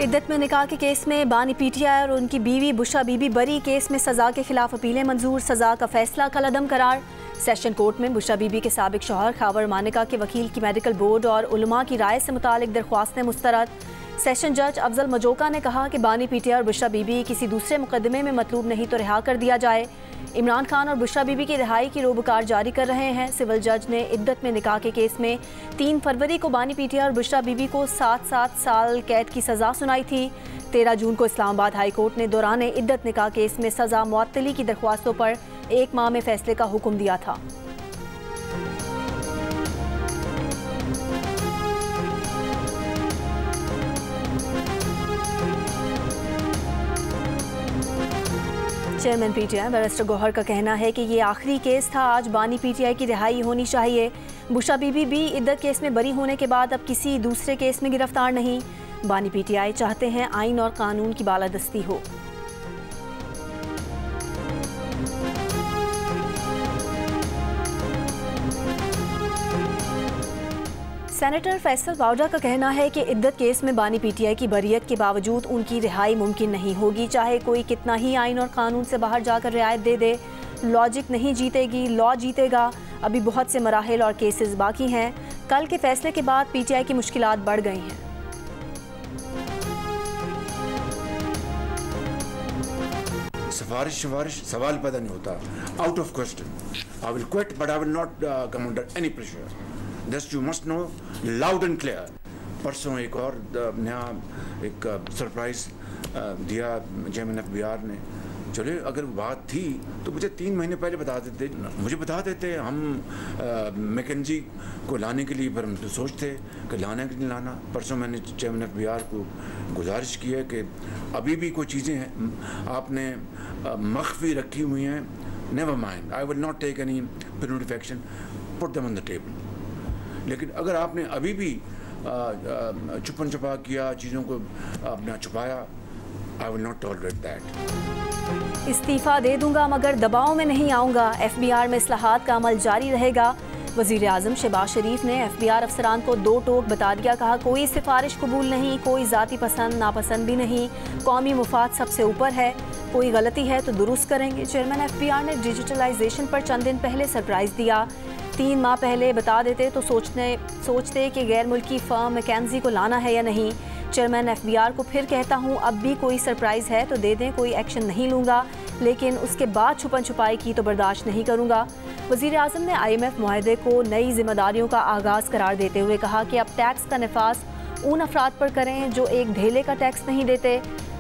इद्दत में निकाह के केस में बानी पीटीआई और उनकी बीवी बुशा बीबी बरी। केस में सजा के खिलाफ अपीलें मंजूर, सजा का फैसला कलअदम करार। सेशन कोर्ट में बुशा बीबी के साबिक शौहर खावर मानिका के वकील की मेडिकल बोर्ड और उलमा की राय से मुतालिक दरख्वास्तें मुस्तरद। सेशन जज अफजल मजोका ने कहा कि बानी पीटीआई और बुशा बीबी किसी दूसरे मुकदमे में मतलूब नहीं तो रिहा कर दिया जाए। इमरान खान और बुशा बीबी की रिहाई की रोबकार जारी कर रहे हैं। सिविल जज ने इद्दत में निकाह के केस में 3 फरवरी को बानी पीटीआई और बुशा बीबी को 7-7 साल कैद की सज़ा सुनाई थी। 13 जून को इस्लामाबाद हाई कोर्ट ने दौरान इद्दत निकाह केस में सज़ा मुअत्तली की दरख्वास्तों पर 1 माह में फैसले का हुक्म दिया था। चेयरमैन पीटीआई बैरिस्टर गौहर का कहना है कि ये आखिरी केस था, आज बानी पीटीआई की रिहाई होनी चाहिए। बुशा बीबी भी इद्दत केस में बरी होने के बाद अब किसी दूसरे केस में गिरफ्तार नहीं। बानी पीटीआई चाहते हैं आइन और कानून की बालादस्ती हो। सेनेटर फैसल वावडा का कहना है कि इद्दत केस में बानी पीटीआई की बरियत के बावजूद उनकी रिहाई मुमकिन नहीं होगी, चाहे कोई कितना ही आइन और कानून से बाहर जाकर रियायत दे दे। लॉजिक नहीं जीतेगी, लॉ जीतेगा। अभी बहुत से मराहिल और केसेस बाकी हैं। कल के फैसले के बाद पीटीआई की मुश्किलात बढ़ गई हैं। सिफारिश सवाल पैदा नहीं होता, out of question. I will quit but I will not come under any pressure. Just you must know loud and clear। परसों एक और नया एक सरप्राइज दिया चेयरमैन एफबीआर ने। चले अगर बात थी तो मुझे 3 महीने पहले बता देते। हम मैकेंजी को लाने के लिए पर हम तो सोचते कि लाना कि नहीं लाना। परसों मैंने चेयरमैन एफबीआर को गुजारिश की है कि अभी भी कोई चीज़ें हैं आपने मख्फी रखी हुई हैं, never mind, I will not take any preventive action, put them on the table. लेकिन अगर आपने अभी भी छुपन छुपा किया, चीज़ों को आपने छुपाया, I will not tolerate that. इस्तीफ़ा दे दूंगा मगर दबाव में नहीं आऊँगा। एफबीआर में इस्लाहात का अमल जारी रहेगा। वज़ीर आज़म शहबाज शरीफ ने एफबीआर अफसरान को 2 टोक बता दिया। कहा कोई सिफारिश कबूल नहीं, कोई ज़ाती पसंद नापसंद भी नहीं, कौमी मुफाद सबसे ऊपर है। कोई गलती है तो दुरुस्त करेंगे। चेयरमैन एफबीआर ने डिजिटलाइजेशन पर चंद दिन पहले सरप्राइज़ दिया। 3 माह पहले बता देते तो सोचते कि गैर मुल्की फर्म मैकेंजी को लाना है या नहीं। चेयरमैन एफबीआर को फिर कहता हूँ, अब भी कोई सरप्राइज़ है तो दे दें, कोई एक्शन नहीं लूँगा, लेकिन उसके बाद छुपन छुपाई की तो बर्दाश्त नहीं करूँगा। वज़ीर आज़म ने IMF मुआहदे को नई जिम्मेदारियों का आगाज़ करार देते हुए कहा कि अब टैक्स का नफाज उन अफराद पर करें जो एक ढेले का टैक्स नहीं देते।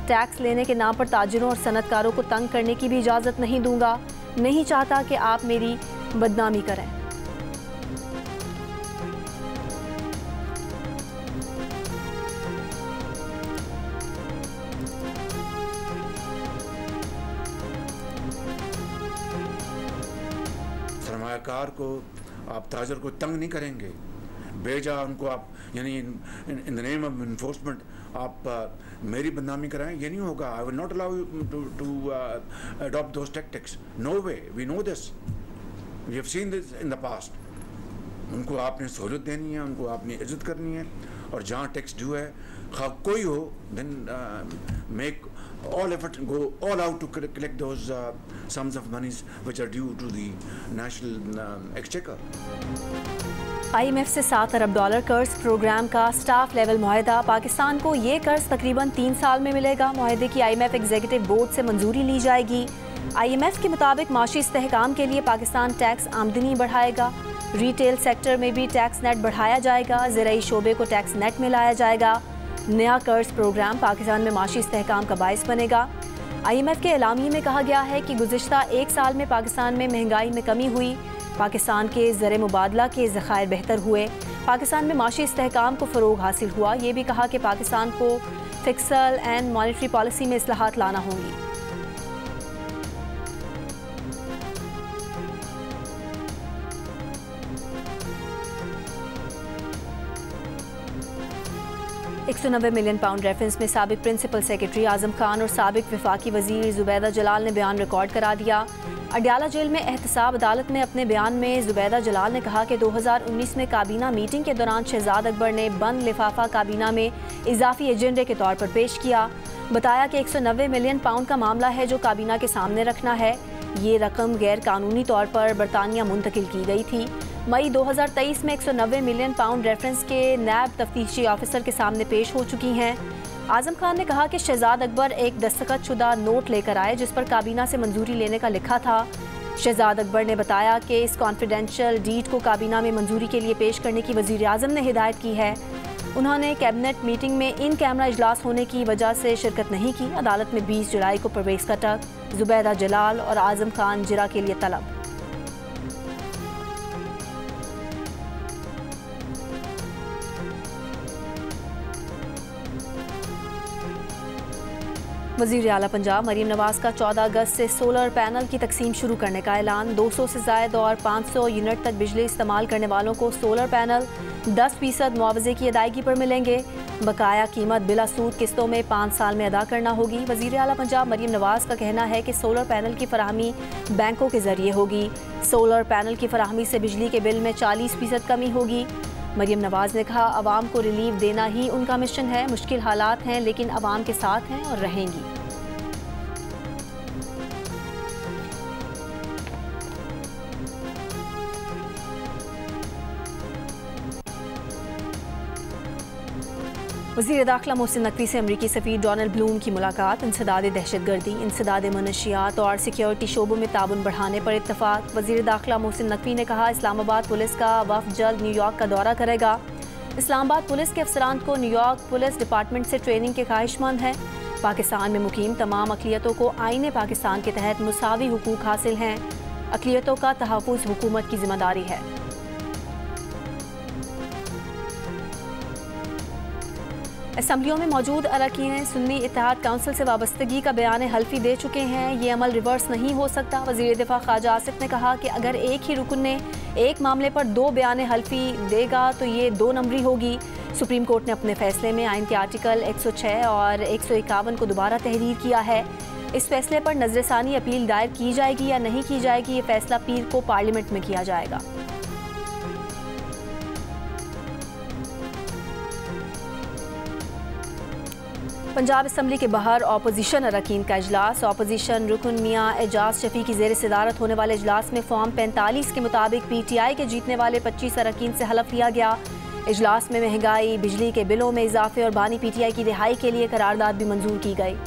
टैक्स लेने के नाम पर ताजिरों और सनतकारों को तंग करने की भी इजाज़त नहीं दूँगा। नहीं चाहता कि आप मेरी बदनामी करें। सरमायाकार को आप ताजर को तंग नहीं करेंगे, बेजा उनको आप यानी in the name of enforcement आप मेरी बदनामी कराएं, ये नहीं होगा। I will not allow you to adopt those tactics, no way, we know this, we have seen this in the past. उनको आपने सहूलत देनी है, उनको आपने इज्जत करनी है, और जहाँ टैक्स ड्यू है खा कोई हो, then make all effort, go all out to collect those sums of monies which are due to the national exchequer। IMF से $7 अरब कर्ज प्रोग्राम का स्टाफ लेवल मुआहदा। पाकिस्तान को ये कर्ज तकरीबन 3 साल में मिलेगा। मुआहदे की IMF एग्जीक्यूटिव बोर्ड से मंजूरी ली जाएगी। IMF के मुताबिक माशी इस्तेहकाम के लिए पाकिस्तान टैक्स आमदनी बढ़ाएगा। रिटेल सेक्टर में भी टैक्स नेट बढ़ाया जाएगा। ज़राई शोबे को टैक्स नेट में लाया जाएगा। नया कर्ज प्रोग्राम पाकिस्तान में माशी इस्तेहकाम का बाइस बनेगा। IMF के एलामिये में कहा गया है कि गुज़िश्ता 1 साल में पाकिस्तान में महंगाई में कमी हुई, पाकिस्तान के ज़र मुबादला के ज़खायर बेहतर हुए, पाकिस्तान में माशी इस्तेहकाम को फ़रोग हासिल हुआ। ये भी कहा कि पाकिस्तान को फिस्कल एंड मॉनेटरी पॉलिसी में इस्लाहात लाना होंगी। £190 मिलियन रेफरेंस में साबिक प्रिंसिपल सेक्रेटरी आज़म खान और साबिक वफाकी वज़ीर ज़ुबैदा जलाल ने बयान रिकॉर्ड करा दिया। अडयाला जेल में एहतसाब अदालत में अपने बयान में जुबैदा जलाल ने कहा कि 2019 में काबीना मीटिंग के दौरान शहजाद अकबर ने बंद लिफाफा काबीना में इजाफी एजेंडे के तौर पर पेश किया। बताया कि 190 मिलियन पाउंड का मामला है जो काबीना के सामने रखना है। ये रकम गैर कानूनी तौर पर बरतानिया मुंतकिल की गई थी। मई 2023 में 190 मिलियन पाउंड रेफरेंस के नैब तफ्तीशी ऑफिसर के सामने पेश हो चुकी हैं। आजम खान ने कहा कि शहजाद अकबर एक दस्तखतशुदा नोट लेकर आए जिस पर काबीना से मंजूरी लेने का लिखा था। शहजाद अकबर ने बताया कि इस कॉन्फिडेंशियल डीड को काबीना में मंजूरी के लिए पेश करने की वज़ीर आज़म ने हिदायत की है। उन्होंने कैबिनेट मीटिंग में इन कैमरा इजलास होने की वजह से शिरकत नहीं की। अदालत में 20 जुलाई को परवेज़ खटक, जुबैदा जलाल और आजम खान जिरा के लिए तलब। वज़ीर आला पंजाब मरीम नवाज का 14 अगस्त से सोलर पैनल की तकसीम शुरू करने का ऐलान। 200 से ज़ायद और 500 यूनिट तक बिजली इस्तेमाल करने वालों को सोलर पैनल 10% मुआवजे की अदायगी पर मिलेंगे। बकाया कीमत बिला सूद किस्तों में 5 साल में अदा करना होगी। वज़ीर आला पंजाब मरीम नवाज का कहना है कि सोलर पैनल की फराहमी बैंकों के जरिए होगी। सोलर पैनल की फराहमी से बिजली के बिल में 40% कमी होगी। मरीम नवाज ने कहा, अवाम को रिलीफ देना ही उनका मिशन है। मुश्किल हालात हैं लेकिन अवाम के साथ हैं और रहेंगी। वज़ीर दाखिला मोहसिन नकवी से अमरीकी सफ़ीर डोनाल्ड ब्लूम की मुलाकात। इंसदाद दहशतगर्दी, इंसदाद मनशियात और सिक्योरिटी शोबों में ताउन बढ़ाने पर इत्तफाक। वज़ीर दाखिला मोहसिन नकवी ने कहा, इस्लामाबाद पुलिस का वफ़द जल्द न्यूयॉर्क का दौरा करेगा। इस्लामाबाद पुलिस के अफसरान को न्यूयॉर्क पुलिस डिपार्टमेंट से ट्रेनिंग के ख्वाहिशमंद हैं। पाकिस्तान में मुकीम तमाम अक़लियतों को आईन पाकिस्तान के तहत मुसावी हुकूक हासिल हैं। अक़लियतों का तहफ़्फ़ुज़ हुकूमत की ज़िम्मेदारी है। असम्बलियों में मौजूद अरकान सुन्नी इत्तेहाद काउंसिल से वाबस्तगी का बयान हल्फी दे चुके हैं। ये अमल रिवर्स नहीं हो सकता। वज़ीर दिफा ख्वाजा आसिफ ने कहा कि अगर एक ही रुकन ने एक मामले पर 2 बयान हल्फी देगा तो ये 2 नंबरी होगी। सुप्रीम कोर्ट ने अपने फैसले में आइन के आर्टिकल 106 और 151 को दोबारा तहरीर किया है। इस फैसले पर नज़रसानी अपील दायर की जाएगी या नहीं की जाएगी, ये फैसला पीर को पार्लियामेंट में किया जाएगा। पंजाब असम्बली के बाहर अपोजिशन अरकान का इजलास। अपोजिशन रुकन मियाँ एजाज शफी की ज़ेर सदारत होने वाले इजलास में फॉर्म 45 के मुताबिक PTI के जीतने वाले 25 अरकान से हलफ लिया गया। इजलास में महंगाई, बिजली के बिलों में इजाफे और बानी PTI की रिहाई के लिए करारदाद भी मंजूर की गई।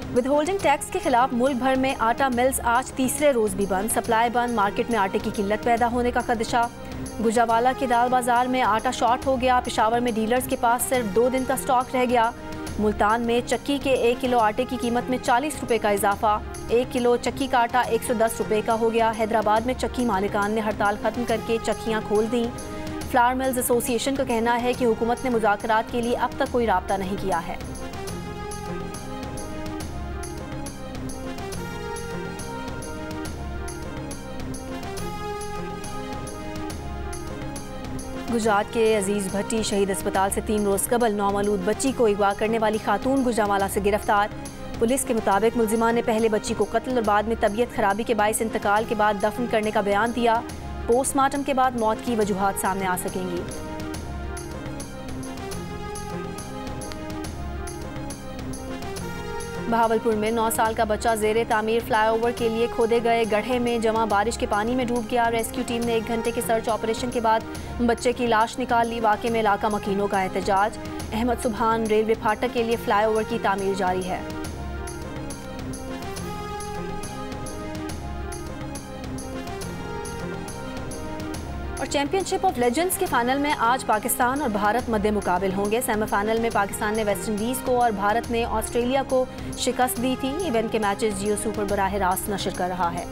विद होल्डिंग टैक्स के खिलाफ मुल्क भर में आटा मिल्स आज तीसरे रोज भी बंद। सप्लाई बंद, मार्केट में आटे की किल्लत पैदा होने का खदशा। गुजरावाला के दाल बाजार में आटा शॉर्ट हो गया। पेशावर में डीलर्स के पास सिर्फ 2 दिन का स्टॉक रह गया। मुल्तान में चक्की के 1 किलो आटे की कीमत में 40 रुपये का इजाफा। 1 किलो चक्की का आटा 110 रुपये का हो गया। हैदराबाद में चक्की मालिकान ने हड़ताल खत्म करके चक्कियाँ खोल दी। फ्लावर मिल्स एसोसिएशन का कहना है कि हुकूमत ने मुज़ाकरात के लिए अब तक कोई राब्ता नहीं किया है। गुजरात के अजीज भट्टी शहीद अस्पताल से 3 रोज़ कबल नौमौलूद बच्ची को अगवा करने वाली खातून गुजरावाला से गिरफ्तार। पुलिस के मुताबिक मुलजिमा ने पहले बच्ची को कत्ल और बाद में तबीयत खराबी के बायस इंतकाल के बाद दफन करने का बयान दिया। पोस्टमार्टम के बाद मौत की वजूहात सामने आ सकेंगी। बहावलपुर में 9 साल का बच्चा ज़ेरे तामीर फ्लाईओवर के लिए खोदे गए गड्ढे में जमा बारिश के पानी में डूब गया। रेस्क्यू टीम ने 1 घंटे के सर्च ऑपरेशन के बाद बच्चे की लाश निकाल ली। वाक़े में इलाका मकीनों का एहतजाज। अहमद सुबहान रेलवे फाटक के लिए फ्लाईओवर की तामीर जारी है। और चैंपियनशिप ऑफ लेजेंड्स के फाइनल में आज पाकिस्तान और भारत मद्दे मुकाबिल होंगे। सेमीफाइनल में पाकिस्तान ने वेस्ट इंडीज़ को और भारत ने ऑस्ट्रेलिया को शिकस्त दी थी। इवेंट के मैचेस जियो सुपर बराह रास्त नशर कर रहा है।